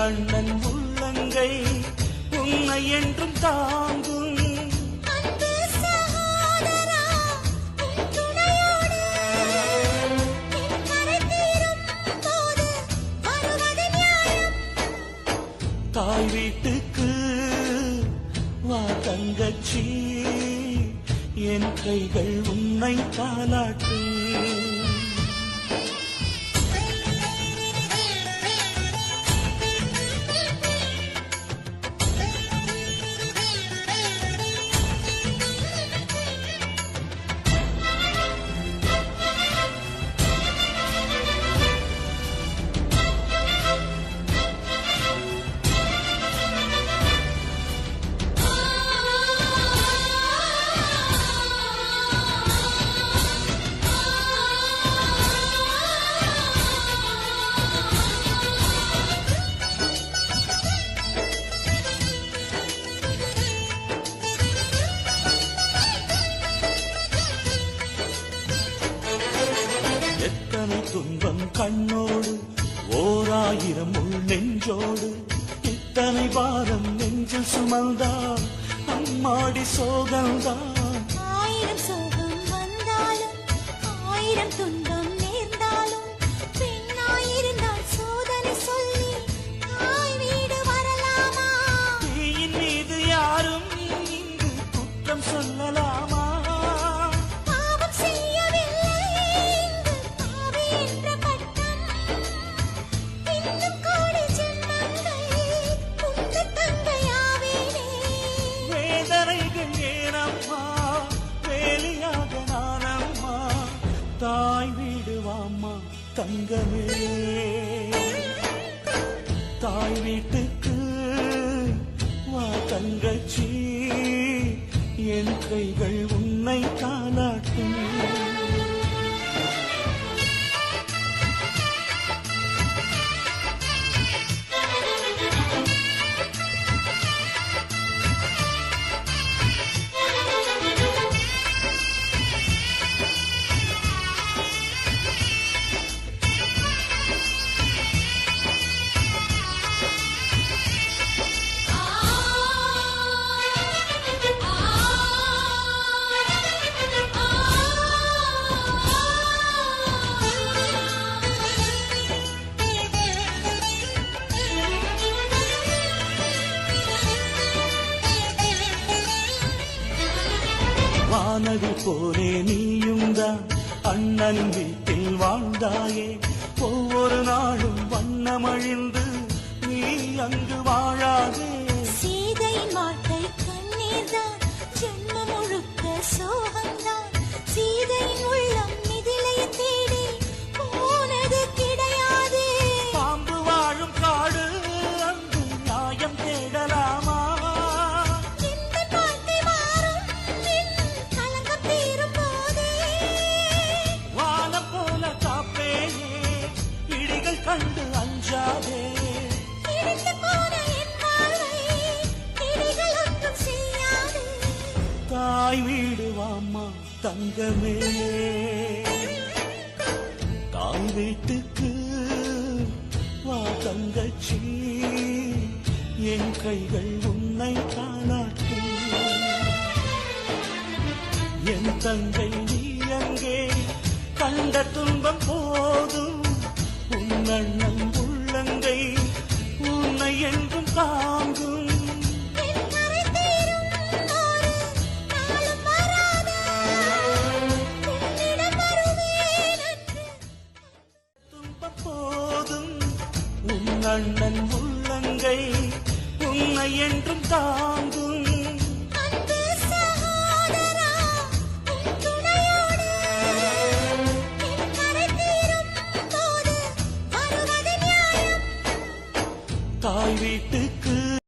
அண்ணன் உள்ளங்கை உன்னை என்றும் தாங்கும். தாய் வீட்டுக்கு வா தங்கச்சி, என் கைகள் உன்னை தாலாட்டும். எத்தனை துன்பம் கண்ணோடு, ஓராயிரம் உள் நெஞ்சோடு, இத்தனை பாரம் நெஞ்சில் சுமந்தால் அம்மாடி சோகம்தான். ஆயிரம் சோகம் வந்தாலும், ஆயிரம் துன்பம் நேர்ந்தாலும், பெண்ணாயிருந்தால் சோதனை சொல்லி தாய் வீடு வரலாமா? தீயின் மீது யாரும் இங்கு குற்றம் சொல்லலாமா? தாய் வீடு வாம்மா தங்கமே, தாய் வீட்டுக்கு வா தங்கச்சி, என் கைகள் உன்னை தாலாட்டும். வானதி போலே நீயும் தான் அண்ணனின் வீட்டில் வாழ்ந்தாயே, ஒவ்வொரு நாளும் வண்ணமழிந்து நீ அங்கு வாழாதே. சீதையின் வாழ்க்கை கண்ணீர் தான், ஜென்மம் முழுக்க சோகம்தான். சீதையின் உள்ளம் மிதிலையை தேடி போனது கிடையாது. பாம்பு வாழும் காடு அங்கு நியாயம் தேடலாமா? கண்டு அஞ்சாதே, தாய் வீடு வாம்மா தங்கமே, தாய் வீட்டுக்கு வா தங்கச்சி, என் கைகள் உன்னை தாலாட்டும். என் தங்கை நீ அங்கே கண்ட துன்பம் போதும், அண்ணன் உள்ளங்கை உன்னை என்றும் தாங்கும். துன்பம் போதும் உன் அண்ணன் உள்ளங்கை உன்னை என்றும் தாங்கும்.